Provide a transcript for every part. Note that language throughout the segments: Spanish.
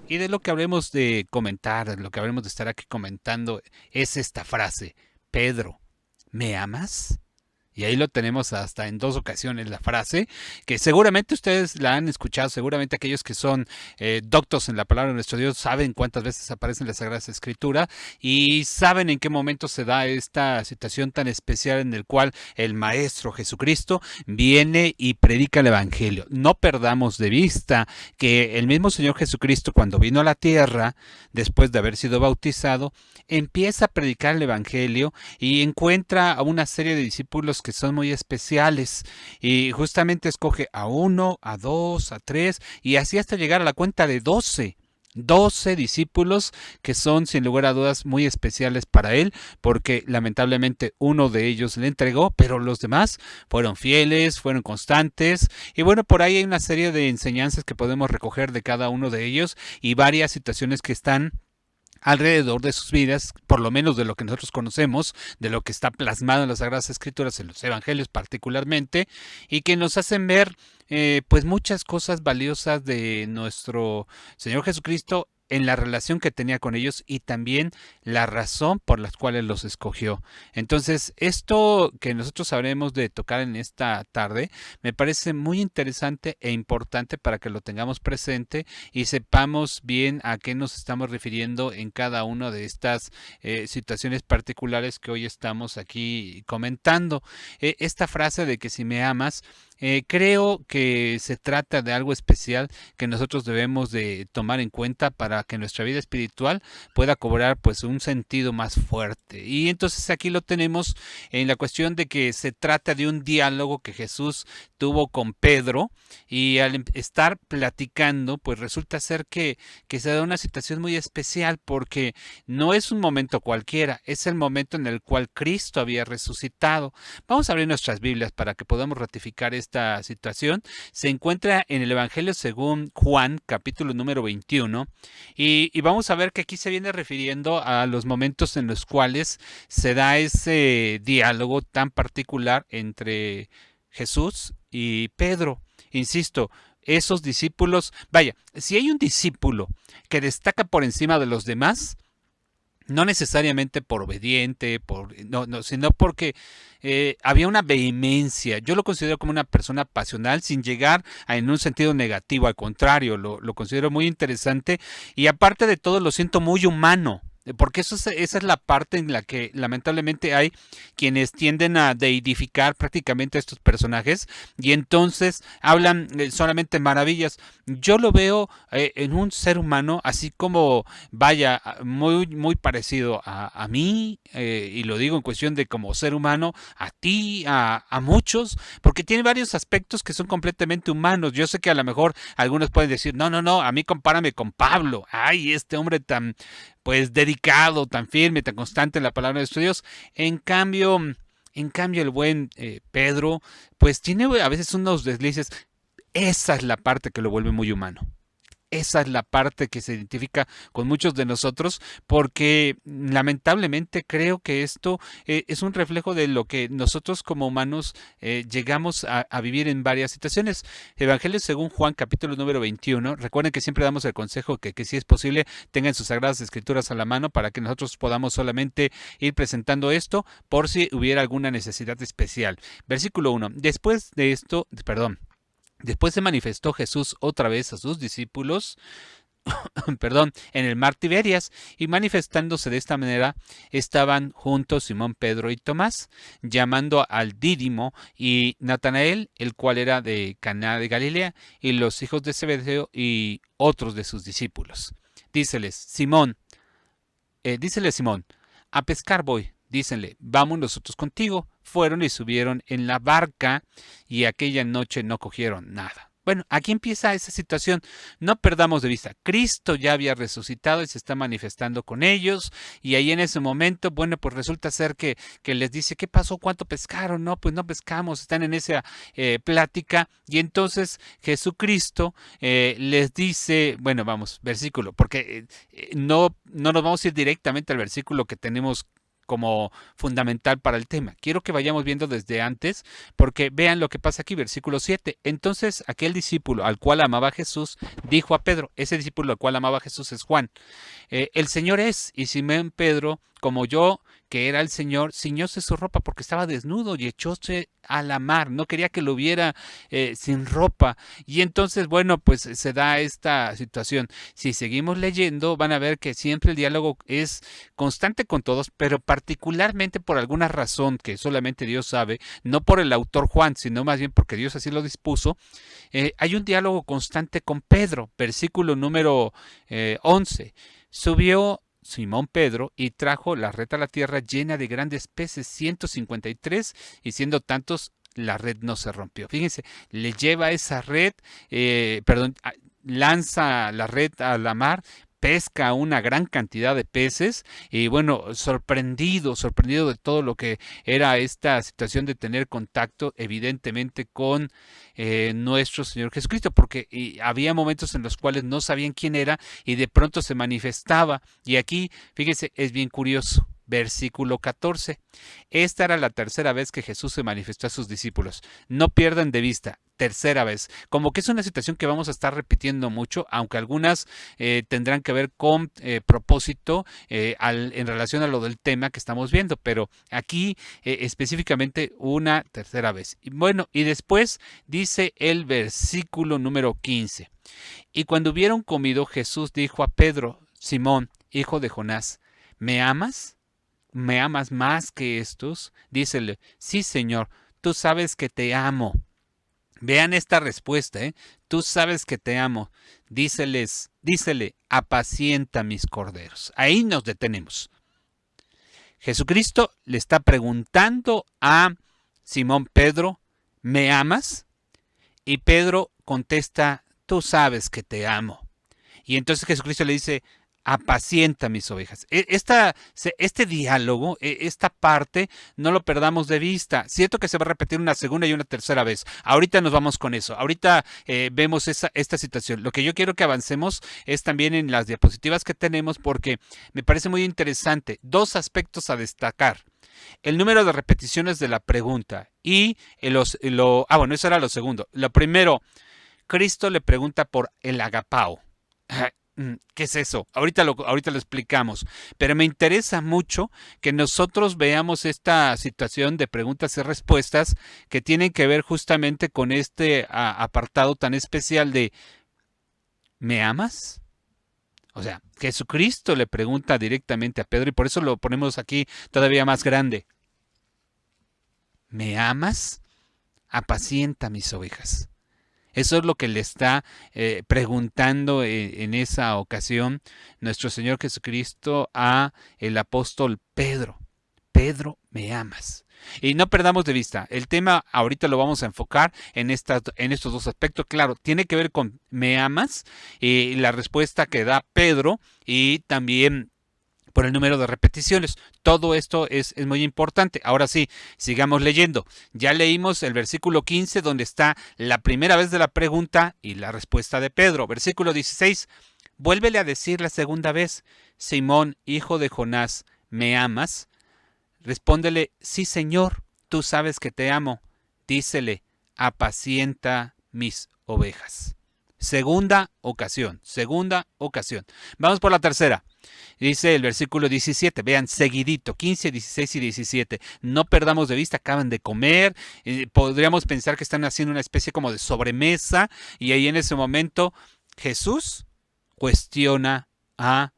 Y de lo que habremos de comentar, de lo que habremos de estar aquí comentando, es esta frase: Pedro, ¿me amas? Y ahí lo tenemos hasta en dos ocasiones la frase, que seguramente ustedes la han escuchado, seguramente aquellos que son doctos en la palabra de nuestro Dios saben cuántas veces aparece en la Sagrada Escritura y saben en qué momento se da esta situación tan especial en el cual el Maestro Jesucristo viene y predica el Evangelio. No perdamos de vista que el mismo Señor Jesucristo, cuando vino a la tierra, después de haber sido bautizado, empieza a predicar el Evangelio y encuentra a una serie de discípulos que son muy especiales y justamente escoge a uno, a dos, a tres y así hasta llegar a la cuenta de 12. 12 discípulos que son sin lugar a dudas muy especiales para él porque lamentablemente uno de ellos le entregó, pero los demás fueron fieles, fueron constantes y bueno, por ahí hay una serie de enseñanzas que podemos recoger de cada uno de ellos y varias situaciones que están alrededor de sus vidas, por lo menos de lo que nosotros conocemos, de lo que está plasmado en las Sagradas Escrituras, en los Evangelios particularmente, y que nos hacen ver pues muchas cosas valiosas de nuestro Señor Jesucristo en la relación que tenía con ellos y también la razón por las cuales los escogió. Entonces, esto que nosotros habremos de tocar en esta tarde me parece muy interesante e importante para que lo tengamos presente y sepamos bien a qué nos estamos refiriendo en cada una de estas situaciones particulares que hoy estamos aquí comentando. Esta frase de que si me amas, creo que se trata de algo especial que nosotros debemos de tomar en cuenta para que nuestra vida espiritual pueda cobrar pues un sentido más fuerte. Y entonces aquí lo tenemos en la cuestión de que se trata de un diálogo que Jesús tuvo con Pedro y al estar platicando pues resulta ser que se da una situación muy especial porque no es un momento cualquiera, es el momento en el cual Cristo había resucitado. Vamos a abrir nuestras Biblias para que podamos ratificar esta situación. Se encuentra en el Evangelio según Juan, capítulo número 21, y vamos a ver que aquí se viene refiriendo a los momentos en los cuales se da ese diálogo tan particular entre Jesús y Pedro. Insisto, esos discípulos, vaya, si hay un discípulo que destaca por encima de los demás, no necesariamente por obediente, no, sino porque había una vehemencia. Yo lo considero como una persona pasional sin llegar en un sentido negativo, al contrario, lo considero muy interesante y aparte de todo lo siento muy humano. Porque esa es la parte en la que lamentablemente hay quienes tienden a deidificar prácticamente a estos personajes y entonces hablan solamente maravillas. Yo lo veo en un ser humano así como vaya, muy parecido a mí, y lo digo en cuestión de como ser humano, a ti, a muchos, porque tiene varios aspectos que son completamente humanos. Yo sé que a lo mejor algunos pueden decir, no, a mí compárame con Pablo, ay, este hombre tan, pues, dedicado, tan firme, tan constante en la palabra de nuestro Dios. En cambio, el buen Pedro, pues tiene a veces unos deslices. Esa es la parte que lo vuelve muy humano. Esa es la parte que se identifica con muchos de nosotros porque lamentablemente creo que esto es un reflejo de lo que nosotros como humanos llegamos a vivir en varias situaciones. Evangelio según Juan capítulo número 21. Recuerden que siempre damos el consejo que si es posible tengan sus sagradas escrituras a la mano para que nosotros podamos solamente ir presentando esto por si hubiera alguna necesidad especial. Versículo 1. Después de esto, perdón. Después se manifestó Jesús otra vez a sus discípulos, perdón, en el mar Tiberias, y manifestándose de esta manera, estaban juntos Simón, Pedro y Tomás, llamando al Dídimo y Natanael, el cual era de Caná de Galilea, y los hijos de Zebedeo y otros de sus discípulos. Díceles Simón, a pescar voy. Dícenle, vamos nosotros contigo. Fueron y subieron en la barca y aquella noche no cogieron nada. Bueno, aquí empieza esa situación. No perdamos de vista. Cristo ya había resucitado y se está manifestando con ellos. Y ahí en ese momento, bueno, pues resulta ser que les dice, ¿qué pasó? ¿Cuánto pescaron? No, pues no pescamos. Están en esa plática. Y entonces Jesucristo les dice, bueno, vamos, versículo, porque no nos vamos a ir directamente al versículo que tenemos como fundamental para el tema. Quiero que vayamos viendo desde antes, porque vean lo que pasa aquí, versículo 7. Entonces aquel discípulo al cual amaba Jesús dijo a Pedro, ese discípulo al cual amaba Jesús es Juan, el Señor es, y Simón Pedro, como yo, que era el Señor, ciñóse su ropa porque estaba desnudo y echóse a la mar, no quería que lo viera sin ropa. Y entonces, bueno, pues se da esta situación. Si seguimos leyendo, van a ver que siempre el diálogo es constante con todos, pero particularmente por alguna razón que solamente Dios sabe, no por el autor Juan, sino más bien porque Dios así lo dispuso, hay un diálogo constante con Pedro, versículo número 11. Subió Simón Pedro y trajo la red a la tierra llena de grandes peces, 153, y siendo tantos, la red no se rompió. Fíjense, le lleva esa red, lanza la red a la mar, pesca una gran cantidad de peces y bueno, sorprendido de todo lo que era esta situación de tener contacto evidentemente con nuestro Señor Jesucristo, porque había momentos en los cuales no sabían quién era y de pronto se manifestaba. Y aquí, fíjense, es bien curioso. Versículo 14. Esta era la tercera vez que Jesús se manifestó a sus discípulos. No pierdan de vista, tercera vez. Como que es una situación que vamos a estar repitiendo mucho, aunque algunas tendrán que ver con propósito en relación a lo del tema que estamos viendo, pero aquí específicamente una tercera vez. Y bueno, y después dice el versículo número 15. Y cuando hubieron comido, Jesús dijo a Pedro, Simón, hijo de Jonás, ¿me amas? ¿Me amas más que estos? Dícele, sí, Señor, tú sabes que te amo. Vean esta respuesta, ¿eh? Tú sabes que te amo. Dícele, apacienta mis corderos. Ahí nos detenemos. Jesucristo le está preguntando a Simón Pedro, ¿me amas? Y Pedro contesta, tú sabes que te amo. Y entonces Jesucristo le dice, apacienta mis ovejas. Este diálogo, esta parte, no lo perdamos de vista. Cierto que se va a repetir una segunda y una tercera vez. Ahorita nos vamos con eso. Ahorita vemos esta situación. Lo que yo quiero que avancemos es también en las diapositivas que tenemos porque me parece muy interesante. Dos aspectos a destacar. El número de repeticiones de la pregunta y bueno, eso era lo segundo. Lo primero, Cristo le pregunta por el agapao. ¿Qué es eso? Ahorita lo explicamos, pero me interesa mucho que nosotros veamos esta situación de preguntas y respuestas que tienen que ver justamente con este apartado tan especial de ¿me amas? O sea, Jesucristo le pregunta directamente a Pedro y por eso lo ponemos aquí todavía más grande. ¿Me amas? Apacienta mis ovejas. Eso es lo que le está preguntando en esa ocasión nuestro Señor Jesucristo a el apóstol Pedro. Pedro, ¿me amas? Y no perdamos de vista, el tema ahorita lo vamos a enfocar en estos dos aspectos. Claro, tiene que ver con ¿me amas? Y la respuesta que da Pedro y también por el número de repeticiones. Todo esto es muy importante. Ahora sí, sigamos leyendo. Ya leímos el versículo 15 donde está la primera vez de la pregunta y la respuesta de Pedro. Versículo 16. Vuélvele a decir la segunda vez, Simón, hijo de Jonás, ¿me amas? Respóndele, sí, Señor, tú sabes que te amo. Dícele, apacienta mis ovejas. Segunda ocasión. Vamos por la tercera. Dice el versículo 17, vean, seguidito, 15, 16 y 17. No perdamos de vista, acaban de comer, podríamos pensar que están haciendo una especie como de sobremesa, y ahí en ese momento Jesús cuestiona a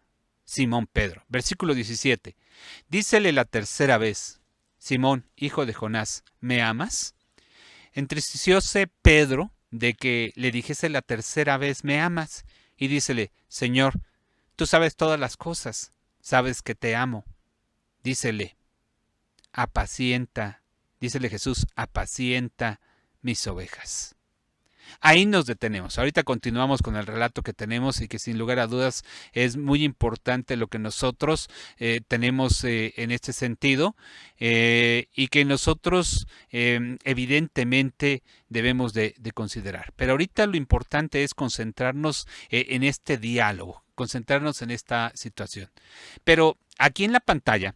Simón Pedro. Versículo 17, dícele la tercera vez, Simón, hijo de Jonás, ¿me amas? Entristecióse Pedro de que le dijese la tercera vez, ¿me amas? Y dícele, Señor, tú sabes todas las cosas, sabes que te amo. Dícele Jesús, apacienta mis ovejas. Ahí nos detenemos. Ahorita continuamos con el relato que tenemos y que sin lugar a dudas es muy importante lo que nosotros tenemos en este sentido y que nosotros evidentemente debemos de considerar. Pero ahorita lo importante es concentrarnos en este diálogo, concentrarnos en esta situación. Pero aquí en la pantalla,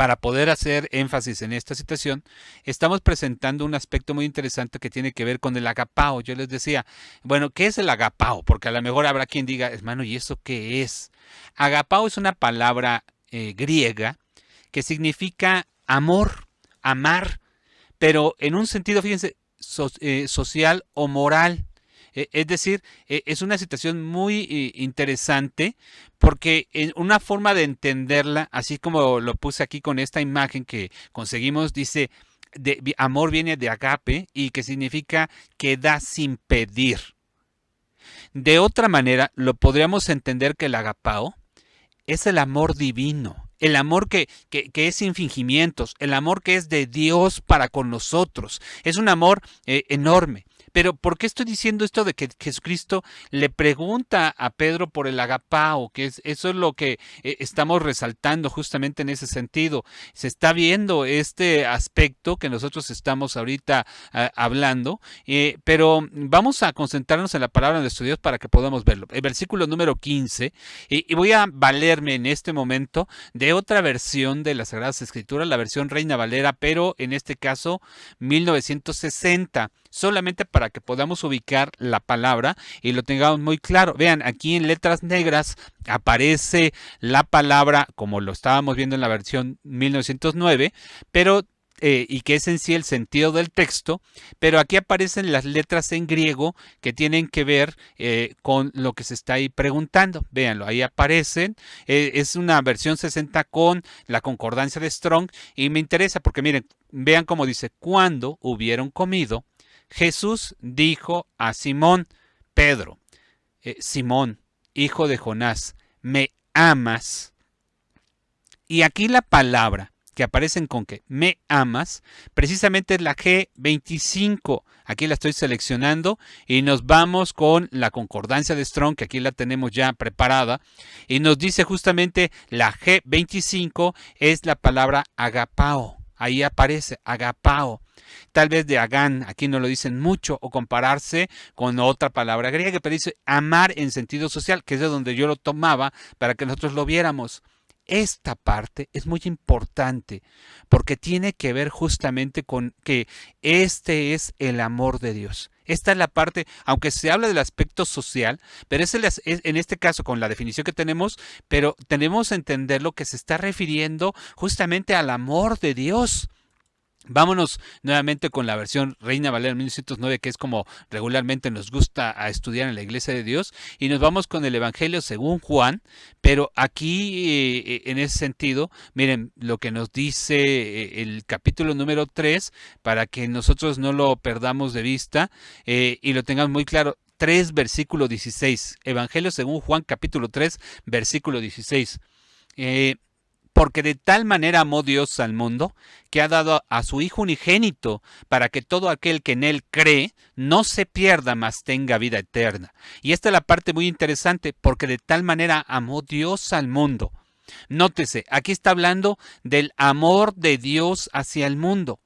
para poder hacer énfasis en esta situación, estamos presentando un aspecto muy interesante que tiene que ver con el agapao. Yo les decía, bueno, ¿qué es el agapao? Porque a lo mejor habrá quien diga, hermano, ¿y eso qué es? Agapao es una palabra griega que significa amor, amar, pero en un sentido, fíjense, social o moral. Es decir, es una situación muy interesante porque una forma de entenderla, así como lo puse aquí con esta imagen que conseguimos, dice, amor viene de agape y que significa que da sin pedir. De otra manera, lo podríamos entender que el agapao es el amor divino, el amor que es sin fingimientos, el amor que es de Dios para con nosotros. Es un amor enorme. Pero ¿por qué estoy diciendo esto de que Jesucristo le pregunta a Pedro por el agapao? Eso es lo que estamos resaltando justamente en ese sentido. Se está viendo este aspecto que nosotros estamos ahorita hablando, pero vamos a concentrarnos en la palabra de nuestro Dios para que podamos verlo. El versículo número 15, y voy a valerme en este momento de otra versión de las Sagradas Escrituras, la versión Reina Valera, pero en este caso 1960, solamente para que podamos ubicar la palabra y lo tengamos muy claro. Vean, aquí en letras negras aparece la palabra como lo estábamos viendo en la versión 1909, pero y que es en sí el sentido del texto, pero aquí aparecen las letras en griego que tienen que ver con lo que se está ahí preguntando. Véanlo, ahí aparecen. Es una versión 60 con la concordancia de Strong y me interesa porque miren, vean cómo dice, cuando hubieron comido, Jesús dijo a Simón, Pedro, Simón, hijo de Jonás, ¿me amas? Y aquí la palabra que aparecen con que me amas, precisamente es la G25. Aquí la estoy seleccionando y nos vamos con la concordancia de Strong, que aquí la tenemos ya preparada, y nos dice justamente la G25 es la palabra agapao. Ahí aparece agapao. Tal vez de agán, aquí no lo dicen mucho, o compararse con otra palabra griega, pero dice amar en sentido social, que es de donde yo lo tomaba para que nosotros lo viéramos. Esta parte es muy importante porque tiene que ver justamente con que este es el amor de Dios. Esta es la parte, aunque se habla del aspecto social, pero es en este caso con la definición que tenemos, pero tenemos que entender lo que se está refiriendo justamente al amor de Dios. Vámonos nuevamente con la versión Reina Valera 1909, que es como regularmente nos gusta a estudiar en la Iglesia de Dios, y nos vamos con el Evangelio según Juan, pero aquí en ese sentido, miren lo que nos dice el capítulo número 3, para que nosotros no lo perdamos de vista y lo tengamos muy claro. 3, versículo 16. Evangelio según Juan, capítulo 3, versículo 16. Porque de tal manera amó Dios al mundo, que ha dado a su Hijo unigénito, para que todo aquel que en Él cree no se pierda, mas tenga vida eterna. Y esta es la parte muy interesante, porque de tal manera amó Dios al mundo. Nótese, aquí está hablando del amor de Dios hacia el mundo.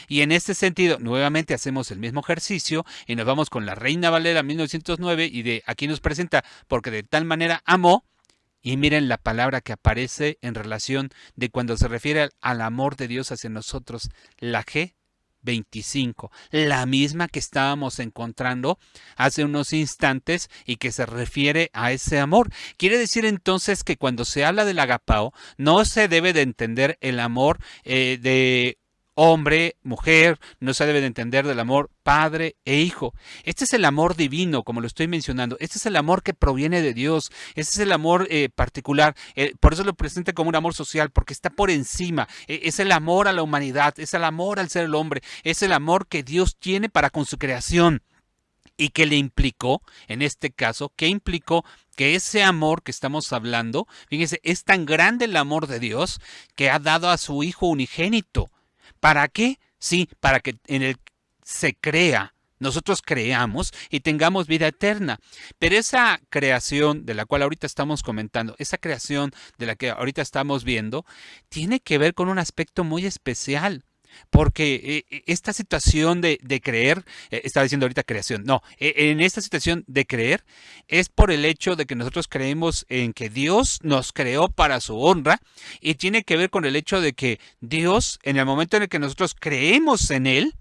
Y en este sentido, nuevamente hacemos el mismo ejercicio y nos vamos con la Reina Valera 1909 y de aquí nos presenta, porque de tal manera amó. Y miren la palabra que aparece en relación de cuando se refiere al amor de Dios hacia nosotros, la G25, la misma que estábamos encontrando hace unos instantes y que se refiere a ese amor. Quiere decir entonces que cuando se habla del agapao, no se debe de entender el amor de hombre, mujer, no se debe de entender del amor padre e hijo. Este es el amor divino, como lo estoy mencionando. Este es el amor que proviene de Dios. Este es el amor particular. Por eso lo presenta como un amor social, porque está por encima. Es el amor a la humanidad, es el amor al ser el hombre, es el amor que Dios tiene para con su creación. Y que le implicó, en este caso, que implicó que ese amor que estamos hablando, fíjense, es tan grande el amor de Dios que ha dado a su Hijo unigénito. ¿Para qué? Sí, para que en él se crea, nosotros creamos y tengamos vida eterna. Pero esa creación de la cual ahorita estamos comentando, esa creación de la que ahorita estamos viendo, tiene que ver con un aspecto muy especial. Porque esta situación de creer, estaba diciendo ahorita creación, no, en esta situación de creer es por el hecho de que nosotros creemos en que Dios nos creó para su honra y tiene que ver con el hecho de que Dios, en el momento en el que nosotros creemos en Él,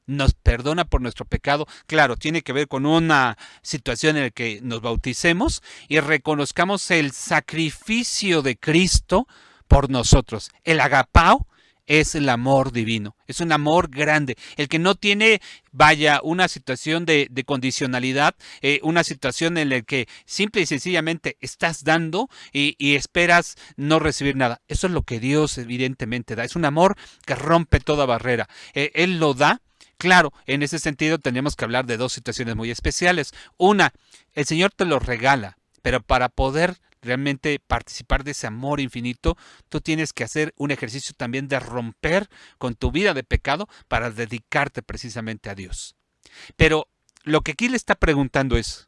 nos perdona por nuestro pecado. Claro, tiene que ver con una situación en la que nos bauticemos y reconozcamos el sacrificio de Cristo por nosotros. El agapao es el amor divino, es un amor grande, el que no tiene, vaya, una situación de condicionalidad, una situación en la que simple y sencillamente estás dando y esperas no recibir nada. Eso es lo que Dios evidentemente da, es un amor que rompe toda barrera. Él lo da. Claro, en ese sentido tendríamos que hablar de dos situaciones muy especiales. Una, el Señor te lo regala, pero para poder realmente participar de ese amor infinito, tú tienes que hacer un ejercicio también de romper con tu vida de pecado para dedicarte precisamente a Dios. Pero lo que aquí le está preguntando es,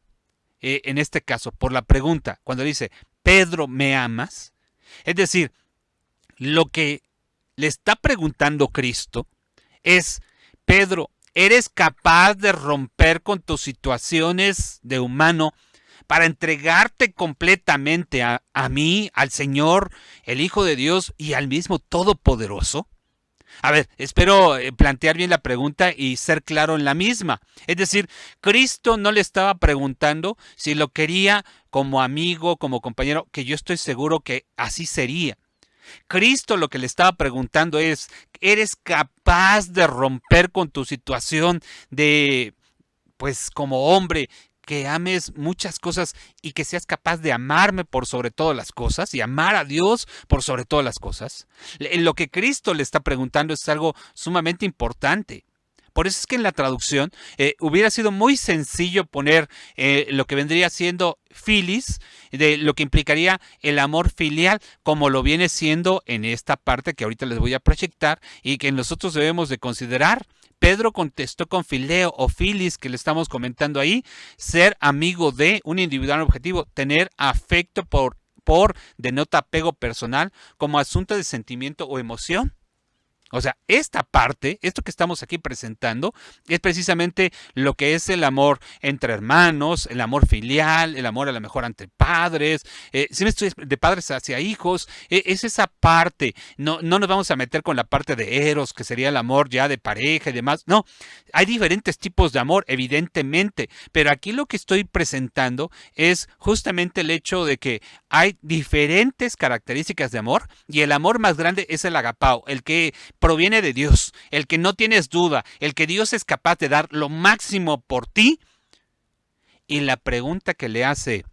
en este caso, por la pregunta, cuando dice, Pedro, ¿me amas? Es decir, lo que le está preguntando Cristo es, Pedro, ¿eres capaz de romper con tus situaciones de humano para entregarte completamente a mí, al Señor, el Hijo de Dios y al mismo Todopoderoso? A ver, espero plantear bien la pregunta y ser claro en la misma. Es decir, Cristo no le estaba preguntando si lo quería como amigo, como compañero, que yo estoy seguro que así sería. Cristo lo que le estaba preguntando es, ¿eres capaz de romper con tu situación de, pues como hombre, que ames muchas cosas y que seas capaz de amarme por sobre todas las cosas y amar a Dios por sobre todas las cosas? Lo que Cristo le está preguntando es algo sumamente importante. Por eso es que en la traducción hubiera sido muy sencillo poner lo que vendría siendo filis, de lo que implicaría el amor filial, como lo viene siendo en esta parte que ahorita les voy a proyectar y que nosotros debemos de considerar. Pedro contestó con fileo o filis, que le estamos comentando ahí, ser amigo de un individual objetivo, tener afecto por denota apego personal como asunto de sentimiento o emoción. O sea, esta parte, esto que estamos aquí presentando, es precisamente lo que es el amor entre hermanos, el amor filial, el amor a lo mejor entre padres, si me estoy de padres hacia hijos, es esa parte. No, no nos vamos a meter con la parte de eros, que sería el amor ya de pareja y demás. No, hay diferentes tipos de amor, evidentemente, pero aquí lo que estoy presentando es justamente el hecho de que hay diferentes características de amor y el amor más grande es el agapao, el que proviene de Dios, el que no tienes duda, el que Dios es capaz de dar lo máximo por ti. Y la pregunta que le hace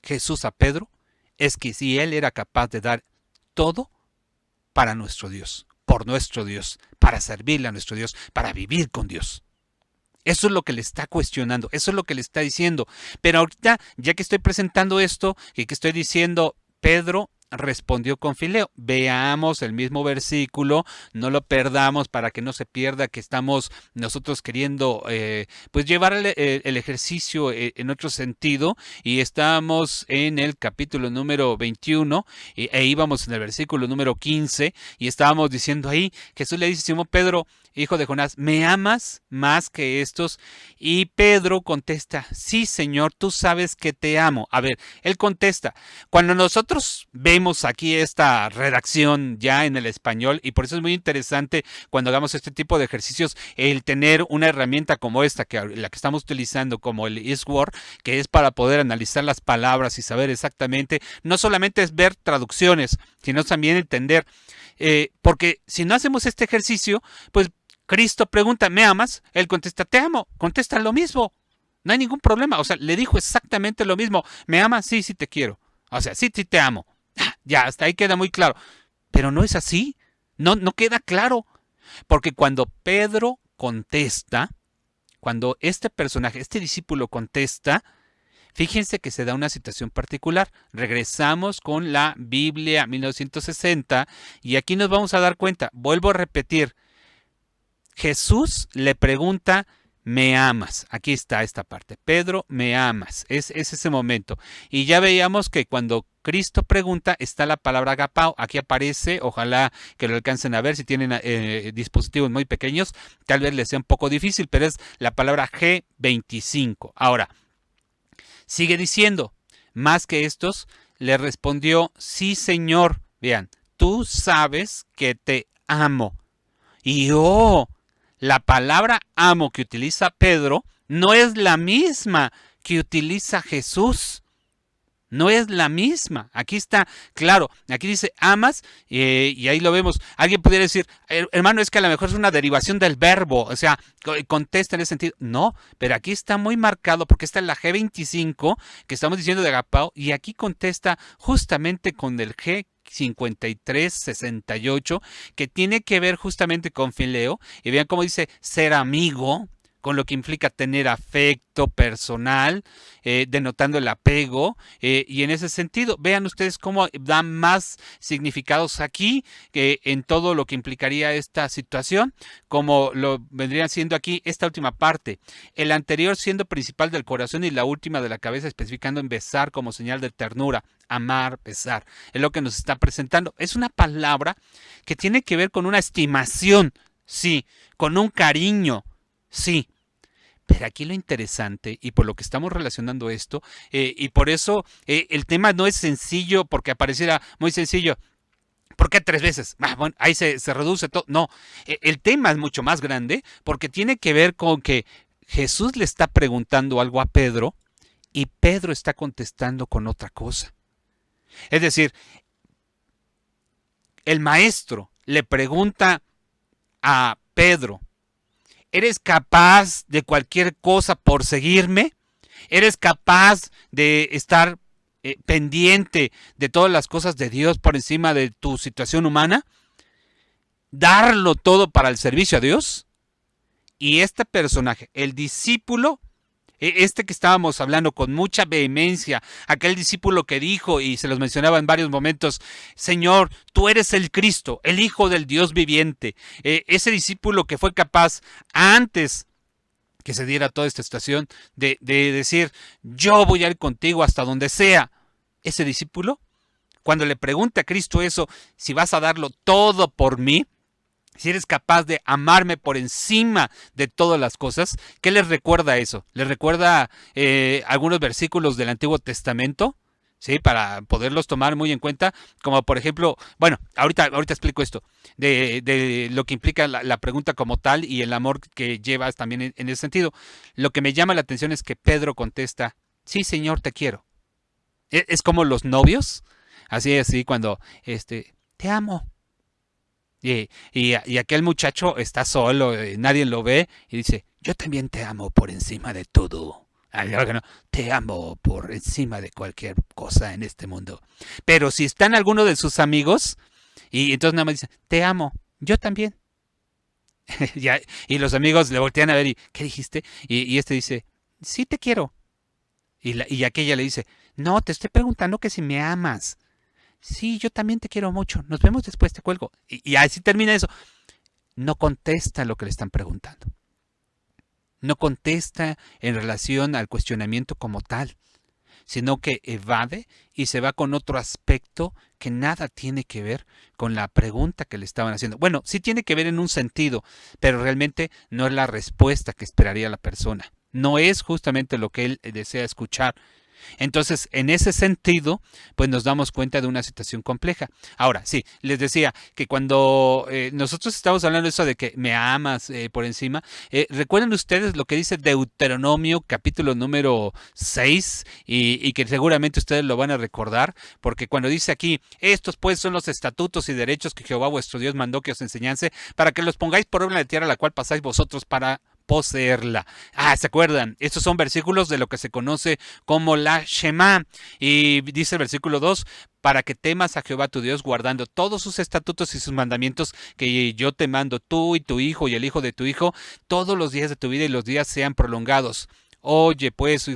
Jesús a Pedro es que si él era capaz de dar todo para nuestro Dios, por nuestro Dios, para servirle a nuestro Dios, para vivir con Dios. Eso es lo que le está cuestionando, eso es lo que le está diciendo. Pero ahorita, ya que estoy presentando esto y que estoy diciendo, Pedro respondió con fileo. Veamos el mismo versículo, no lo perdamos para que no se pierda que estamos nosotros queriendo pues llevar el ejercicio en otro sentido, y estamos en el capítulo número 21 e íbamos en el versículo número 15 y estábamos diciendo ahí, Jesús le dice, Simón Pedro, hijo de Jonás, ¿me amas más que estos? Y Pedro contesta, sí, Señor, tú sabes que te amo. A ver, él contesta, cuando nosotros vemos aquí esta redacción ya en el español, y por eso es muy interesante cuando hagamos este tipo de ejercicios, el tener una herramienta como esta, la que estamos utilizando como el eSword, que es para poder analizar las palabras y saber exactamente, no solamente es ver traducciones, sino también entender, porque si no hacemos este ejercicio, pues Cristo pregunta, ¿me amas? Él contesta, te amo. Contesta lo mismo. No hay ningún problema. O sea, le dijo exactamente lo mismo. ¿Me amas? Sí, sí te quiero. O sea, sí, sí te amo. Ya, hasta ahí queda muy claro. Pero no es así. No, no queda claro. Porque cuando Pedro contesta, cuando este personaje, este discípulo contesta, fíjense que se da una situación particular. Regresamos con la Biblia 1960 y aquí nos vamos a dar cuenta. Vuelvo a repetir. Jesús le pregunta, me amas. Aquí está esta parte. Pedro, me amas. Es ese momento. Y ya veíamos que cuando Cristo pregunta está la palabra agapao. Aquí aparece, ojalá que lo alcancen a ver si tienen dispositivos muy pequeños. Tal vez les sea un poco difícil, pero es la palabra G25. Ahora, sigue diciendo, más que estos, le respondió, sí, Señor. Vean, tú sabes que te amo. Y la palabra amo que utiliza Pedro no es la misma que utiliza Jesús. No es la misma. Aquí está, claro, aquí dice amas y ahí lo vemos. Alguien pudiera decir, hermano, es que a lo mejor es una derivación del verbo, o sea, contesta en ese sentido. No, pero aquí está muy marcado porque está en la G25 que estamos diciendo de agapao y aquí contesta justamente con el G5368 que tiene que ver justamente con fileo. Y vean cómo dice ser amigo, con lo que implica tener afecto personal, denotando el apego, y en ese sentido, vean ustedes cómo dan más significados aquí que en todo lo que implicaría esta situación, como lo vendrían siendo aquí esta última parte, el anterior siendo principal del corazón y la última de la cabeza, especificando en besar como señal de ternura, amar, besar, es lo que nos está presentando. Es una palabra que tiene que ver con una estimación, sí, con un cariño, sí. Pero aquí lo interesante, y por lo que estamos relacionando esto, y por eso el tema no es sencillo, porque apareciera muy sencillo. ¿Por qué 3 veces? Bueno, ahí se reduce todo. No, el tema es mucho más grande, porque tiene que ver con que Jesús le está preguntando algo a Pedro, y Pedro está contestando con otra cosa. Es decir, el maestro le pregunta a Pedro, ¿eres capaz de cualquier cosa por seguirme? ¿Eres capaz de estar pendiente de todas las cosas de Dios por encima de tu situación humana? ¿Darlo todo para el servicio a Dios? Y este personaje, el discípulo, este que estábamos hablando con mucha vehemencia, aquel discípulo que dijo, y se los mencionaba en varios momentos, Señor, tú eres el Cristo, el Hijo del Dios viviente. Ese discípulo que fue capaz antes que se diera toda esta situación de decir, yo voy a ir contigo hasta donde sea. Ese discípulo, cuando le pregunta a Cristo eso, si vas a darlo todo por mí, si eres capaz de amarme por encima de todas las cosas, ¿qué les recuerda eso? ¿Les recuerda algunos versículos del Antiguo Testamento? ¿Sí? Para poderlos tomar muy en cuenta, como por ejemplo, bueno, ahorita explico esto, de lo que implica la pregunta como tal y el amor que llevas también en ese sentido. Lo que me llama la atención es que Pedro contesta, sí, Señor, te quiero. Es como los novios, así, cuando, te amo. Y aquel muchacho está solo, nadie lo ve, y dice, yo también te amo por encima de todo. No, te amo por encima de cualquier cosa en este mundo. Pero si están algunos de sus amigos, y entonces nada más dice, te amo, yo también. Y los amigos le voltean a ver y, ¿qué dijiste? Y este dice, sí te quiero. Y aquella le dice, no, te estoy preguntando que si me amas. Sí, yo también te quiero mucho. Nos vemos después, te cuelgo. Y así termina eso. No contesta lo que le están preguntando. No contesta en relación al cuestionamiento como tal, sino que evade y se va con otro aspecto que nada tiene que ver con la pregunta que le estaban haciendo. Bueno, sí tiene que ver en un sentido, pero realmente no es la respuesta que esperaría la persona. No es justamente lo que él desea escuchar. Entonces, en ese sentido, pues nos damos cuenta de una situación compleja. Ahora, sí, les decía que cuando nosotros estamos hablando de eso de que me amas por encima, recuerden ustedes lo que dice Deuteronomio capítulo número 6 y que seguramente ustedes lo van a recordar, porque cuando dice aquí, estos pues son los estatutos y derechos que Jehová vuestro Dios mandó que os enseñase para que los pongáis por obra en la tierra a la cual pasáis vosotros para poseerla. ¿Se acuerdan? Estos son versículos de lo que se conoce como la Shema. Y dice el versículo 2, para que temas a Jehová tu Dios guardando todos sus estatutos y sus mandamientos que yo te mando, tú y tu hijo y el hijo de tu hijo, todos los días de tu vida y los días sean prolongados. Oye pues,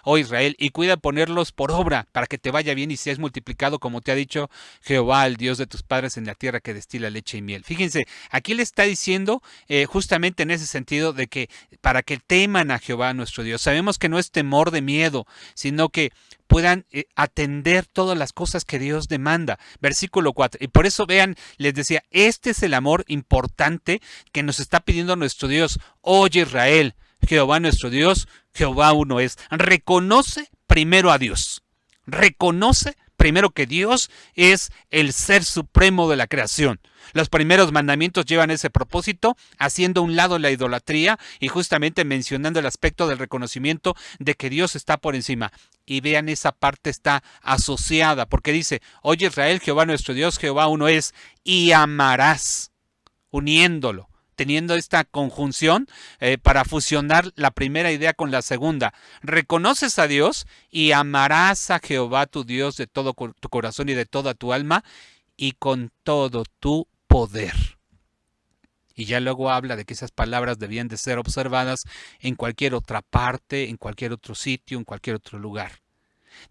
oh Israel, y cuida ponerlos por obra, para que te vaya bien y seas multiplicado, como te ha dicho Jehová, el Dios de tus padres, en la tierra que destila leche y miel. Fíjense, aquí le está diciendo justamente en ese sentido de que para que teman a Jehová nuestro Dios. Sabemos que no es temor de miedo, sino que puedan atender todas las cosas que Dios demanda. Versículo 4. Y por eso vean, les decía, este es el amor importante que nos está pidiendo nuestro Dios. Oye Israel, Jehová nuestro Dios, Jehová uno es. Reconoce primero a Dios. Reconoce primero que Dios es el ser supremo de la creación. Los primeros mandamientos llevan ese propósito, haciendo a un lado la idolatría y justamente mencionando el aspecto del reconocimiento de que Dios está por encima. Y vean, esa parte está asociada, porque dice, oye Israel, Jehová nuestro Dios, Jehová uno es, y amarás, uniéndolo, teniendo esta conjunción para fusionar la primera idea con la segunda. Reconoces a Dios y amarás a Jehová tu Dios de todo tu corazón y de toda tu alma y con todo tu poder. Y ya luego habla de que esas palabras debían de ser observadas en cualquier otra parte, en cualquier otro sitio, en cualquier otro lugar.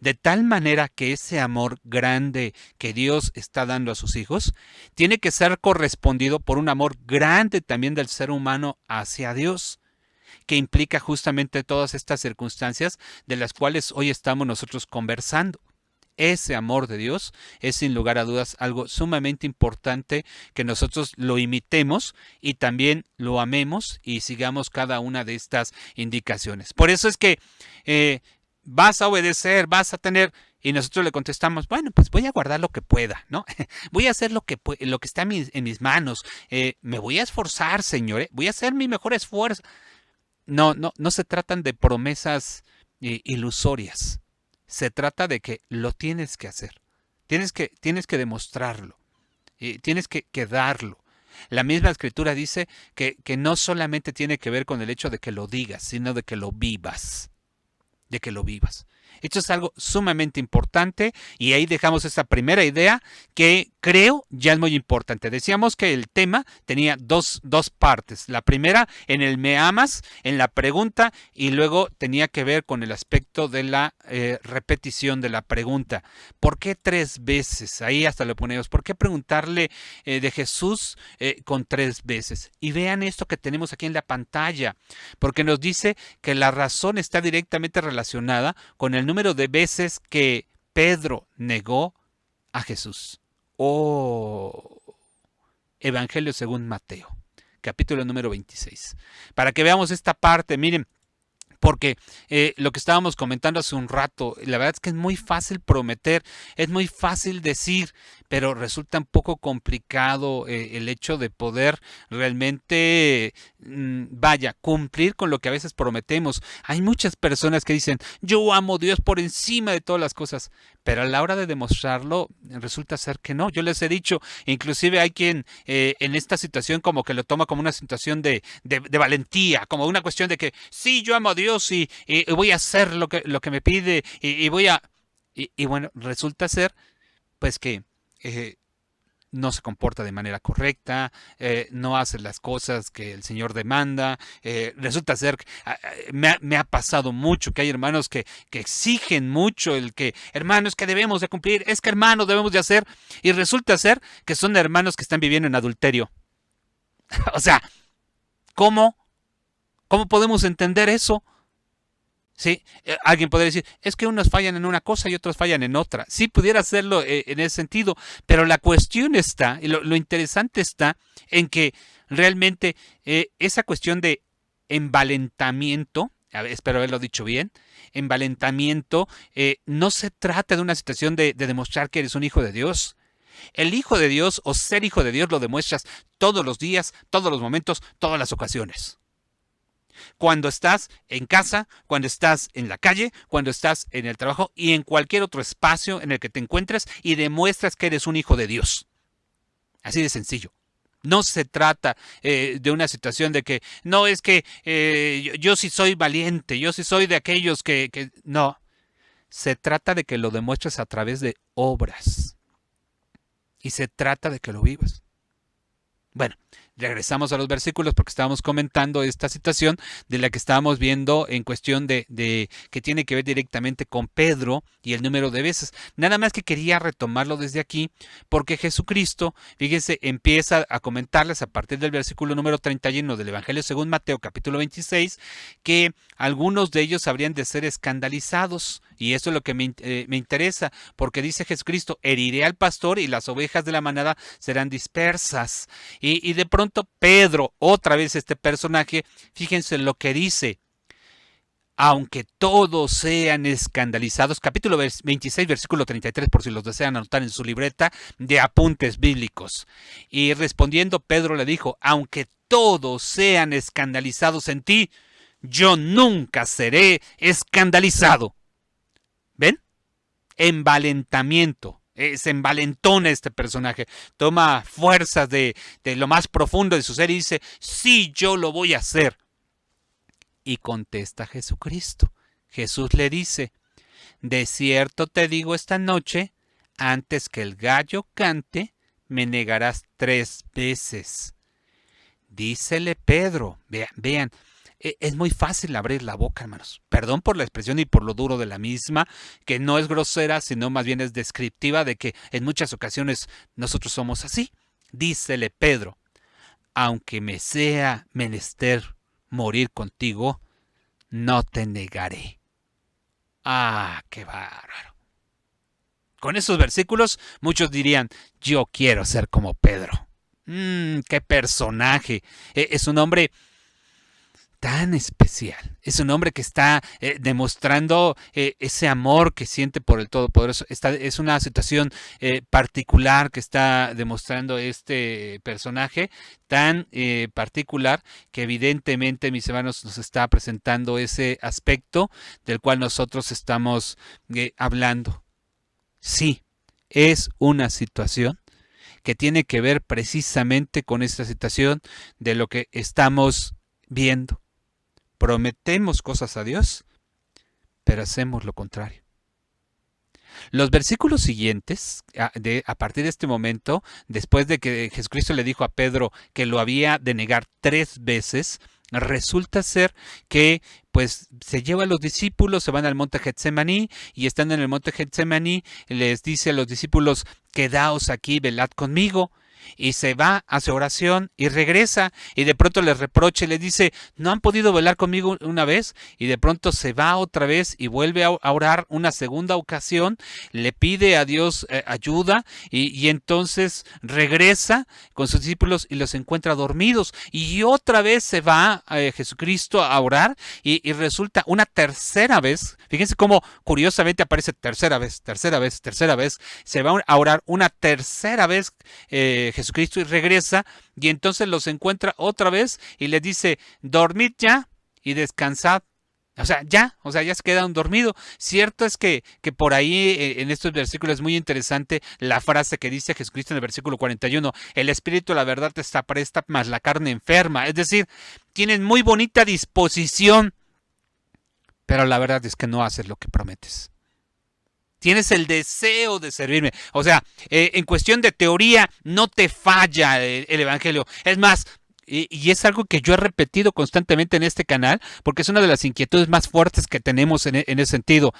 De tal manera que ese amor grande que Dios está dando a sus hijos tiene que ser correspondido por un amor grande también del ser humano hacia Dios, que implica justamente todas estas circunstancias de las cuales hoy estamos nosotros conversando. Ese amor de Dios es sin lugar a dudas algo sumamente importante, que nosotros lo imitemos y también lo amemos y sigamos cada una de estas indicaciones. Por eso es que vas a obedecer, vas a tener, y nosotros le contestamos, bueno, pues voy a guardar lo que pueda, ¿no? Voy a hacer lo que está en mis manos, me voy a esforzar, Señor, voy a hacer mi mejor esfuerzo. No se tratan de promesas ilusorias. Se trata de que lo tienes que hacer. Tienes que demostrarlo. Tienes que darlo. La misma escritura dice que no solamente tiene que ver con el hecho de que lo digas, sino de que lo vivas. De que lo vivas. Esto es algo sumamente importante y ahí dejamos esa primera idea que creo ya es muy importante. Decíamos que el tema tenía dos partes. La primera en el me amas, en la pregunta, y luego tenía que ver con el aspecto de la repetición de la pregunta. ¿Por qué 3 veces? Ahí hasta lo ponemos. ¿Por qué preguntarle de Jesús con 3 veces? Y vean esto que tenemos aquí en la pantalla, porque nos dice que la razón está directamente relacionada con el número de veces que Pedro negó a Jesús. Evangelio según Mateo, capítulo número 26. Para que veamos esta parte, miren, porque lo que estábamos comentando hace un rato, la verdad es que es muy fácil prometer, es muy fácil decir, pero resulta un poco complicado el hecho de poder realmente, cumplir con lo que a veces prometemos. Hay muchas personas que dicen, yo amo a Dios por encima de todas las cosas, pero a la hora de demostrarlo resulta ser que no. Yo les he dicho, inclusive hay quien en esta situación como que lo toma como una situación de valentía, como una cuestión de que sí, yo amo a Dios y voy a hacer lo que me pide y voy a... Y bueno, resulta ser pues que no se comporta de manera correcta, no hace las cosas que el Señor demanda. Resulta ser, me ha pasado mucho que hay hermanos que exigen mucho el que, hermanos, que debemos de cumplir, es que hermanos debemos de hacer, y resulta ser que son hermanos que están viviendo en adulterio. O sea, ¿cómo podemos entender eso? Sí, alguien podría decir, es que unos fallan en una cosa y otros fallan en otra. Sí, pudiera hacerlo en ese sentido, pero la cuestión está, y lo interesante está en que realmente esa cuestión de envalentamiento, espero haberlo dicho bien, envalentamiento, no se trata de una situación de demostrar que eres un hijo de Dios. El hijo de Dios o ser hijo de Dios lo demuestras todos los días, todos los momentos, todas las ocasiones. Cuando estás en casa, cuando estás en la calle, cuando estás en el trabajo y en cualquier otro espacio en el que te encuentres y demuestras que eres un hijo de Dios. Así de sencillo. No se trata de una situación de que, no, es que yo sí soy valiente, yo sí soy de aquellos que... No, se trata de que lo demuestres a través de obras. Y se trata de que lo vivas. Bueno, Regresamos a los versículos porque estábamos comentando esta situación de la que estábamos viendo en cuestión de que tiene que ver directamente con Pedro y el número de veces. Nada más que quería retomarlo desde aquí porque Jesucristo, fíjense, empieza a comentarles a partir del versículo número 31 del Evangelio según Mateo capítulo 26 que algunos de ellos habrían de ser escandalizados. Y eso es lo que me interesa, porque dice Jesucristo, heriré al pastor y las ovejas de la manada serán dispersas. Y de pronto Pedro, otra vez este personaje, fíjense lo que dice. Aunque todos sean escandalizados, capítulo 26, versículo 33, por si los desean anotar en su libreta de apuntes bíblicos. Y respondiendo Pedro le dijo, aunque todos sean escandalizados en ti, yo nunca seré escandalizado. ¿Ven? Envalentamiento. Se envalentona este personaje. Toma fuerzas de lo más profundo de su ser y dice, sí, yo lo voy a hacer. Y contesta Jesucristo. Jesús le dice, de cierto te digo esta noche, antes que el gallo cante, me negarás 3 veces. Dícele Pedro, vean, es muy fácil abrir la boca, hermanos. Perdón por la expresión y por lo duro de la misma, que no es grosera, sino más bien es descriptiva de que en muchas ocasiones nosotros somos así. Dícele Pedro, aunque me sea menester morir contigo, no te negaré. Ah, qué bárbaro. Con esos versículos, muchos dirían, yo quiero ser como Pedro. Qué personaje. Es un hombre tan especial. Es un hombre que está demostrando ese amor que siente por el Todopoderoso. Es una situación particular que está demostrando este personaje, tan particular que evidentemente, mis hermanos, nos está presentando ese aspecto del cual nosotros estamos hablando. Sí, es una situación que tiene que ver precisamente con esta situación de lo que estamos viendo. Prometemos cosas a Dios, pero hacemos lo contrario. Los versículos siguientes, a partir de este momento, después de que Jesucristo le dijo a Pedro que lo había de negar 3 veces, resulta ser que pues se lleva a los discípulos, se van al monte Getsemaní y estando en el monte Getsemaní les dice a los discípulos, quedaos aquí, velad conmigo. Y se va, hace oración y regresa y de pronto les reprocha y les dice, ¿no han podido velar conmigo una vez? Y de pronto se va otra vez y vuelve a orar una segunda ocasión, le pide a Dios ayuda y entonces regresa con sus discípulos y los encuentra dormidos y otra vez se va Jesucristo a orar y resulta una tercera vez, fíjense cómo curiosamente aparece tercera vez, se va a orar una tercera vez Jesucristo y regresa y entonces los encuentra otra vez y les dice, dormid ya y descansad. O sea, ya se quedan dormidos. Cierto es que por ahí en estos versículos es muy interesante la frase que dice Jesucristo en el versículo 41, el espíritu la verdad está presta, mas la carne enferma. Es decir, tienen muy bonita disposición, pero la verdad es que no haces lo que prometes. Tienes el deseo de servirme. O sea, en cuestión de teoría, no te falla el Evangelio. Es más, y es algo que yo he repetido constantemente en este canal, porque es una de las inquietudes más fuertes que tenemos en ese sentido.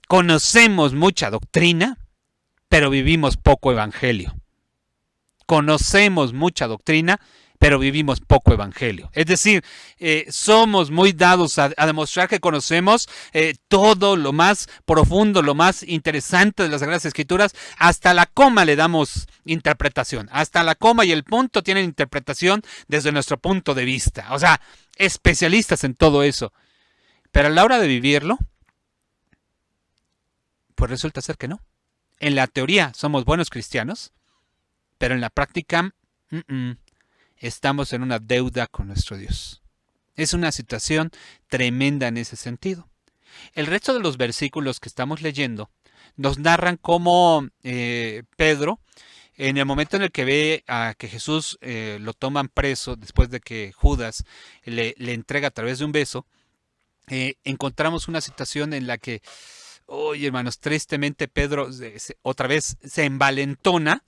Conocemos mucha doctrina, pero vivimos poco Evangelio. Conocemos mucha doctrina, pero vivimos poco evangelio. Es decir, somos muy dados a demostrar que conocemos todo lo más profundo, lo más interesante de las Sagradas Escrituras. Hasta la coma le damos interpretación. Hasta la coma y el punto tienen interpretación desde nuestro punto de vista. O sea, especialistas en todo eso. Pero a la hora de vivirlo, pues resulta ser que no. En la teoría somos buenos cristianos, pero en la práctica estamos en una deuda con nuestro Dios. Es una situación tremenda en ese sentido. El resto de los versículos que estamos leyendo nos narran cómo Pedro, en el momento en el que ve a que Jesús lo toman preso, después de que Judas le entrega a través de un beso, encontramos una situación en la que, oye hermanos, tristemente Pedro otra vez se envalentona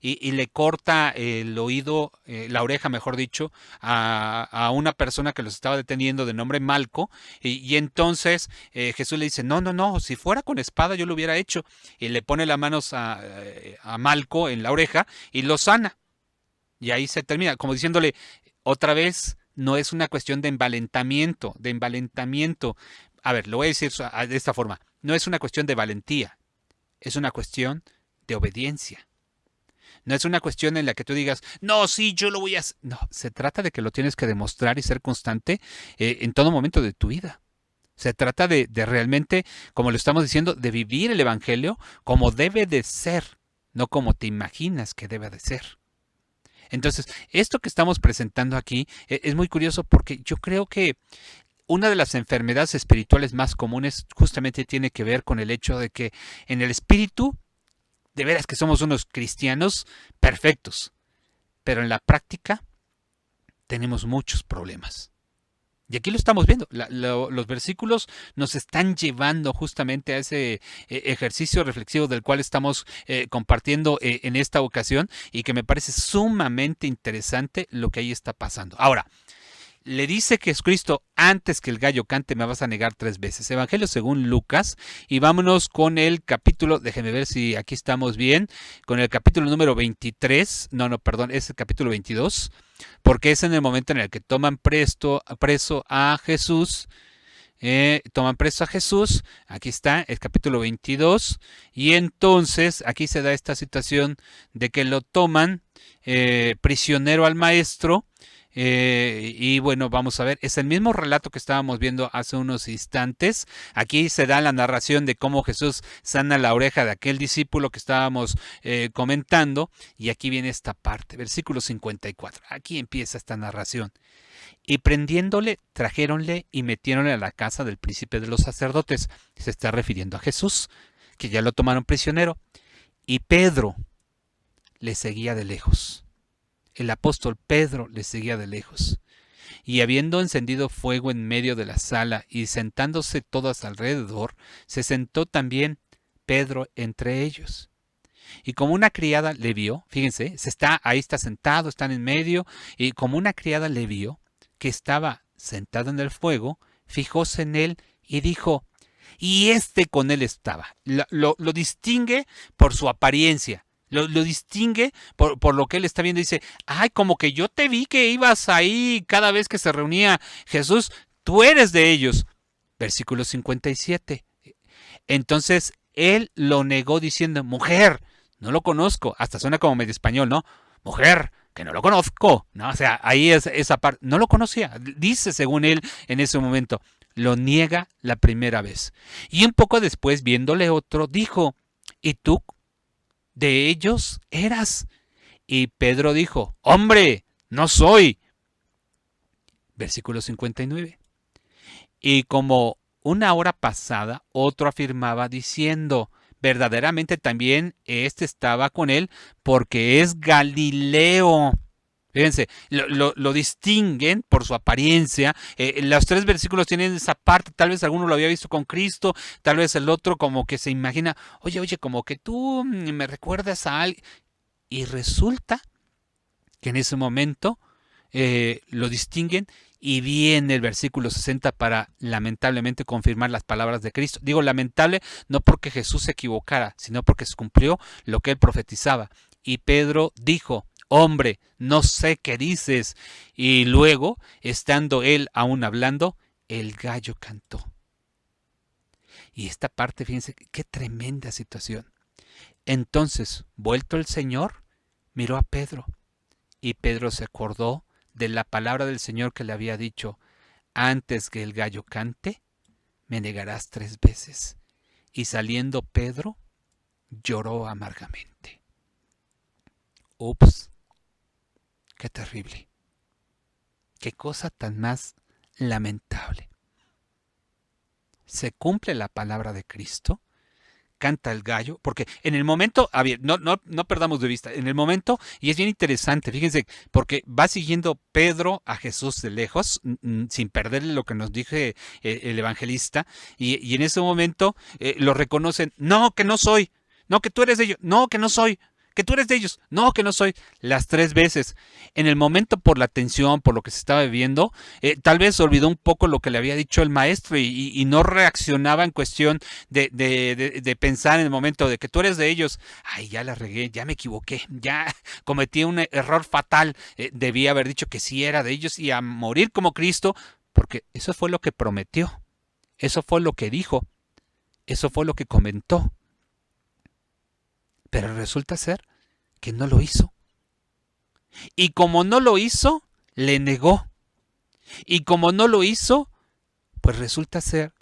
y le corta el oído, la oreja, mejor dicho, a una persona que los estaba deteniendo de nombre Malco, y entonces Jesús le dice, no, no, no, si fuera con espada yo lo hubiera hecho, y le pone las manos a Malco en la oreja y lo sana. Y ahí se termina, como diciéndole, otra vez, no es una cuestión de envalentamiento, de envalentamiento. A ver, lo voy a decir de esta forma, no es una cuestión de valentía, es una cuestión de obediencia. No es una cuestión en la que tú digas, no, sí, yo lo voy a hacer. No, se trata de que lo tienes que demostrar y ser constante en todo momento de tu vida. Se trata de realmente, como lo estamos diciendo, de vivir el Evangelio como debe de ser, no como te imaginas que debe de ser. Entonces, esto que estamos presentando aquí es muy curioso porque yo creo que una de las enfermedades espirituales más comunes justamente tiene que ver con el hecho de que en el espíritu, de veras que somos unos cristianos perfectos, pero en la práctica tenemos muchos problemas. Y aquí lo estamos viendo. Los versículos nos están llevando justamente a ese ejercicio reflexivo del cual estamos compartiendo en esta ocasión y que me parece sumamente interesante lo que ahí está pasando. Ahora, le dice Jesucristo, antes que el gallo cante me vas a negar 3 veces. Evangelio según Lucas. Y vámonos con el capítulo, déjenme ver si aquí estamos bien, con el capítulo número 23. No, perdón, es el capítulo 22. Porque es en el momento en el que toman preso a Jesús. Toman preso a Jesús. Aquí está el capítulo 22. Y entonces aquí se da esta situación de que lo toman prisionero al maestro. Y bueno, vamos a ver, es el mismo relato que estábamos viendo hace unos instantes. Aquí se da la narración de cómo Jesús sana la oreja de aquel discípulo que estábamos comentando. Y aquí viene esta parte, versículo 54. Aquí empieza esta narración. Y prendiéndole, trajéronle y metiéronle a la casa del príncipe de los sacerdotes. Se está refiriendo a Jesús, que ya lo tomaron prisionero. Y Pedro le seguía de lejos. El apóstol Pedro le seguía de lejos. Y habiendo encendido fuego en medio de la sala y sentándose todas alrededor, se sentó también Pedro entre ellos. Y como una criada le vio, fíjense, ahí está sentado, están en medio, y como una criada le vio que estaba sentado en el fuego, fijóse en él y dijo, y con él estaba. Lo distingue por su apariencia. Lo distingue por lo que él está viendo. Dice, ay, como que yo te vi que ibas ahí cada vez que se reunía Jesús. Tú eres de ellos. Versículo 57. Entonces él lo negó diciendo, mujer, no lo conozco. Hasta suena como medio español, ¿no? Mujer, que no lo conozco. ¿No? O sea, ahí es esa parte. No lo conocía. Dice según él en ese momento. Lo niega la primera vez. Y un poco después, viéndole otro, dijo, ¿y tú de ellos eras? Y Pedro dijo, hombre, no soy. Versículo 59. Y como una hora pasada, otro afirmaba diciendo, verdaderamente también este estaba con él porque es Galileo. Fíjense, lo distinguen por su apariencia. Los 3 versículos tienen esa parte. Tal vez alguno lo había visto con Cristo, tal vez el otro como que se imagina, oye, como que tú me recuerdas a alguien. Y resulta que en ese momento lo distinguen y viene el versículo 60 para lamentablemente confirmar las palabras de Cristo. Digo lamentable no porque Jesús se equivocara, sino porque se cumplió lo que él profetizaba. Y Pedro dijo, hombre, no sé qué dices. Y luego, estando él aún hablando, el gallo cantó. Y esta parte, fíjense, qué tremenda situación. Entonces, vuelto el Señor, miró a Pedro. Y Pedro se acordó de la palabra del Señor que le había dicho, antes que el gallo cante, me negarás 3 veces. Y saliendo Pedro, lloró amargamente. Ups. Qué terrible. Qué cosa tan más lamentable. Se cumple la palabra de Cristo, canta el gallo, porque en el momento, a ver, no perdamos de vista, en el momento, y es bien interesante, fíjense, porque va siguiendo Pedro a Jesús de lejos, sin perderle lo que nos dije el evangelista, y en ese momento lo reconocen, no, que no soy, no, que tú eres de ellos, no, que no soy, que tú eres de ellos. No, que no soy. Las 3 veces. En el momento, por la tensión, por lo que se estaba viviendo, tal vez olvidó un poco lo que le había dicho el maestro y no reaccionaba en cuestión de pensar en el momento de que tú eres de ellos. Ay, ya la regué, ya me equivoqué, ya cometí un error fatal. Debía haber dicho que sí era de ellos y a morir como Cristo, porque eso fue lo que prometió. Eso fue lo que dijo. Eso fue lo que comentó. Pero resulta ser que no lo hizo. Y como no lo hizo, le negó. Y como no lo hizo, pues resulta ser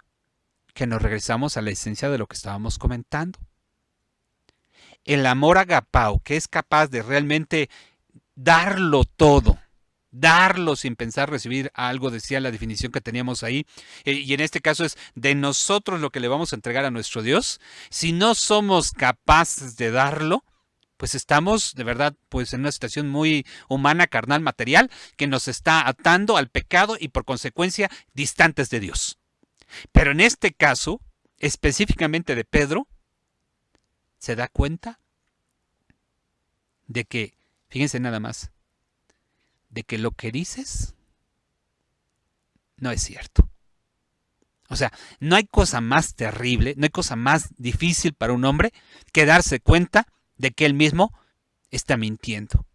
que nos regresamos a la esencia de lo que estábamos comentando. El amor agapao, que es capaz de realmente darlo todo, darlo sin pensar recibir algo, decía la definición que teníamos ahí, y en este caso es de nosotros lo que le vamos a entregar a nuestro Dios. Si no somos capaces de darlo, pues estamos de verdad pues en una situación muy humana, carnal, material, que nos está atando al pecado y por consecuencia distantes de Dios. Pero en este caso, específicamente de Pedro, se da cuenta de que, fíjense nada más, de que lo que dices no es cierto. O sea, no hay cosa más terrible, no hay cosa más difícil para un hombre que darse cuenta de que él mismo está mintiendo.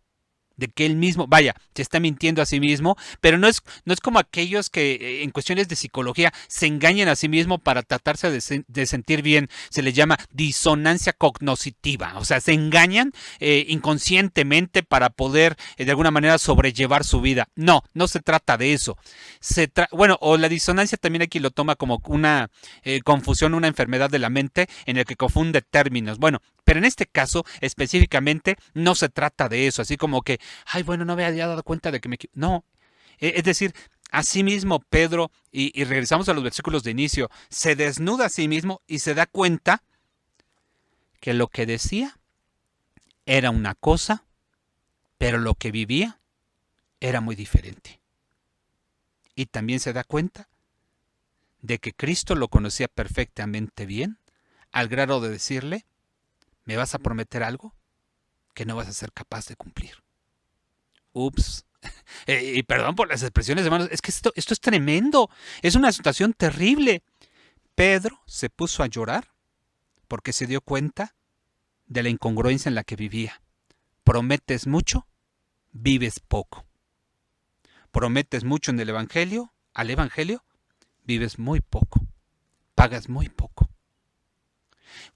De que él mismo, vaya, se está mintiendo a sí mismo, pero no es como aquellos que en cuestiones de psicología se engañan a sí mismo para tratarse de sentir bien. Se les llama disonancia cognoscitiva. O sea, se engañan inconscientemente para poder de alguna manera sobrellevar su vida. No, no se trata de eso. Bueno, o la disonancia también aquí lo toma como una confusión, una enfermedad de la mente en el que confunde términos. Bueno, pero en este caso específicamente no se trata de eso, así como que, ay, bueno, no me había dado cuenta de que me... No, es decir, asimismo Pedro, y regresamos a los versículos de inicio, se desnuda a sí mismo y se da cuenta que lo que decía era una cosa, pero lo que vivía era muy diferente. Y también se da cuenta de que Cristo lo conocía perfectamente bien, al grado de decirle, ¿me vas a prometer algo que no vas a ser capaz de cumplir? Ups. Y perdón por las expresiones, hermanos, es que esto es tremendo. Es una situación terrible. Pedro se puso a llorar porque se dio cuenta de la incongruencia en la que vivía. Prometes mucho, vives poco. Prometes mucho en el Evangelio, al Evangelio, vives muy poco. Pagas muy poco.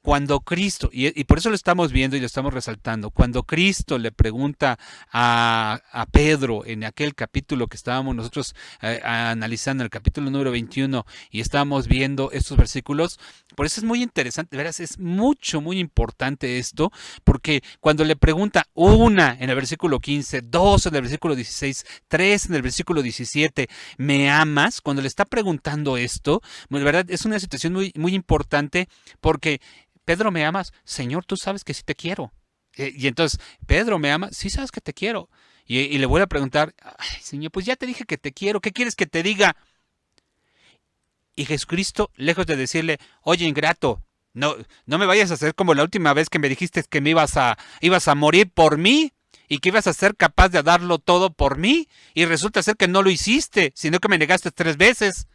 Cuando Cristo, y por eso lo estamos viendo y lo estamos resaltando, cuando Cristo le pregunta a Pedro en aquel capítulo que estábamos nosotros analizando, el capítulo número 21, y estábamos viendo estos versículos, por eso es muy interesante, verás, es muy importante esto, porque cuando le pregunta una en el versículo 15, dos en el versículo 16, tres en el versículo 17, ¿me amas? Cuando le está preguntando esto, de verdad es una situación muy importante, porque Pedro, ¿me amas? Señor, tú sabes que sí te quiero. Y entonces, Pedro, ¿me amas? Sí sabes que te quiero. Y le voy a preguntar, ay, Señor, pues ya te dije que te quiero, ¿qué quieres que te diga? Y Jesucristo, lejos de decirle, oye, ingrato, no me vayas a hacer como la última vez que me dijiste que me ibas a morir por mí y que ibas a ser capaz de darlo todo por mí, y resulta ser que no lo hiciste, sino que me negaste 3 veces.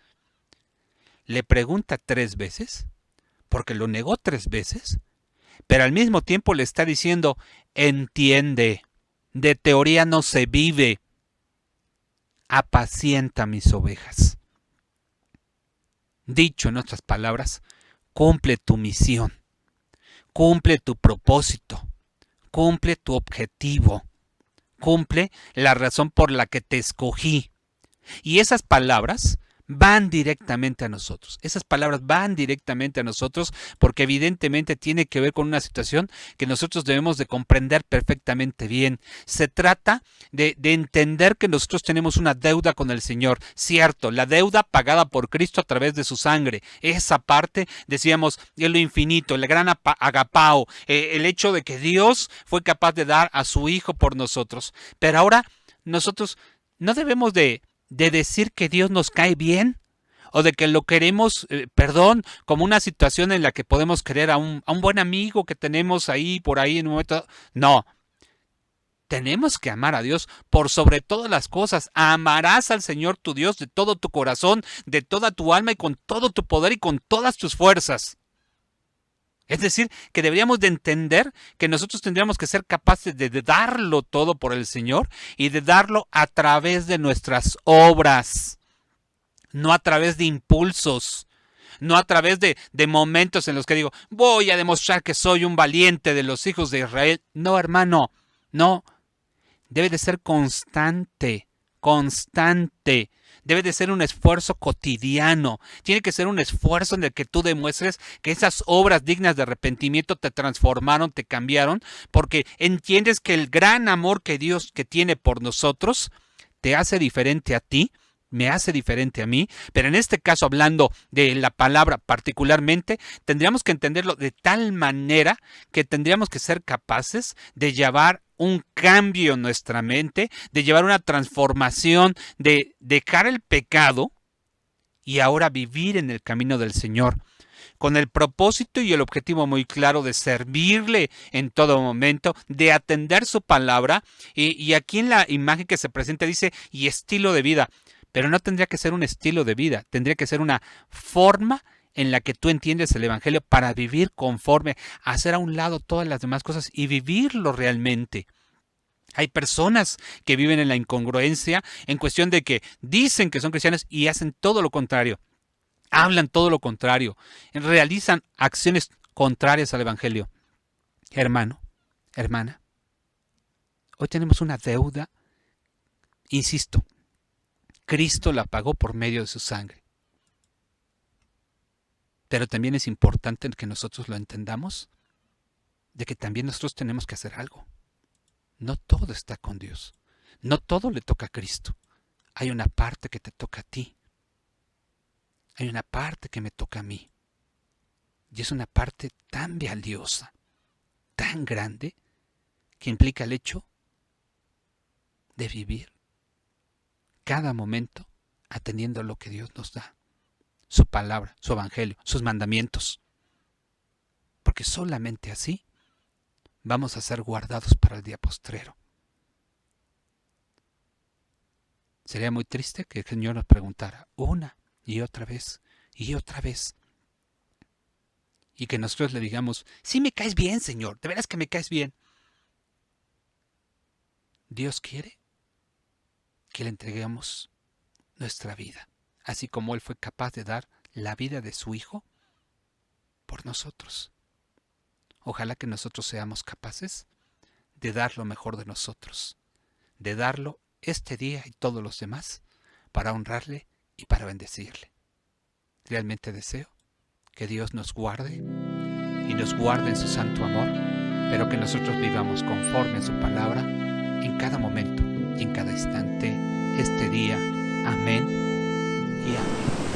Le pregunta 3 veces, porque lo negó 3 veces, pero al mismo tiempo le está diciendo, entiende, de teoría no se vive, apacienta mis ovejas. Dicho en otras palabras, cumple tu misión, cumple tu propósito, cumple tu objetivo, cumple la razón por la que te escogí. Y esas palabras van directamente a nosotros. Esas palabras van directamente a nosotros porque evidentemente tiene que ver con una situación que nosotros debemos de comprender perfectamente bien. Se trata de entender que nosotros tenemos una deuda con el Señor. Cierto, la deuda pagada por Cristo a través de su sangre. Esa parte, decíamos, es lo infinito, el gran agapao, el hecho de que Dios fue capaz de dar a su Hijo por nosotros. Pero ahora nosotros no debemos de decir que Dios nos cae bien o de que lo queremos, perdón, como una situación en la que podemos querer a un buen amigo que tenemos ahí, por ahí en un momento. No, tenemos que amar a Dios por sobre todas las cosas. Amarás al Señor tu Dios de todo tu corazón, de toda tu alma y con todo tu poder y con todas tus fuerzas. Es decir, que deberíamos de entender que nosotros tendríamos que ser capaces de darlo todo por el Señor y de darlo a través de nuestras obras, no a través de impulsos, no a través de momentos en los que digo, voy a demostrar que soy un valiente de los hijos de Israel. No, hermano, no. Debe de ser constante, constante. Debe de ser un esfuerzo cotidiano. Tiene que ser un esfuerzo en el que tú demuestres que esas obras dignas de arrepentimiento te transformaron, te cambiaron, porque entiendes que el gran amor que Dios que tiene por nosotros te hace diferente a ti, me hace diferente a mí, pero en este caso, hablando de la palabra particularmente, tendríamos que entenderlo de tal manera que tendríamos que ser capaces de llevar un cambio en nuestra mente, de llevar una transformación, de dejar el pecado y ahora vivir en el camino del Señor, con el propósito y el objetivo muy claro de servirle en todo momento, de atender su palabra, y aquí en la imagen que se presenta dice, y estilo de vida. Pero no tendría que ser un estilo de vida, tendría que ser una forma en la que tú entiendes el Evangelio para vivir conforme, hacer a un lado todas las demás cosas y vivirlo realmente. Hay personas que viven en la incongruencia en cuestión de que dicen que son cristianos y hacen todo lo contrario, hablan todo lo contrario, realizan acciones contrarias al Evangelio. Hermano, hermana, hoy tenemos una deuda, insisto, Cristo la pagó por medio de su sangre. Pero también es importante que nosotros lo entendamos, de que también nosotros tenemos que hacer algo. No todo está con Dios. No todo le toca a Cristo. Hay una parte que te toca a ti. Hay una parte que me toca a mí. Y es una parte tan valiosa, tan grande, que implica el hecho de vivir cada momento atendiendo a lo que Dios nos da, su palabra, su evangelio, sus mandamientos. Porque solamente así vamos a ser guardados para el día postrero. Sería muy triste que el Señor nos preguntara una y otra vez, y que nosotros le digamos, sí me caes bien, Señor, de veras que me caes bien. Dios quiere que le entreguemos nuestra vida, así como Él fue capaz de dar la vida de su Hijo por nosotros. Ojalá que nosotros seamos capaces de dar lo mejor de nosotros, de darlo este día y todos los demás, para honrarle y para bendecirle. Realmente deseo que Dios nos guarde y nos guarde en su santo amor, pero que nosotros vivamos conforme a su palabra en cada momento y en cada instante este día. Amén y amén.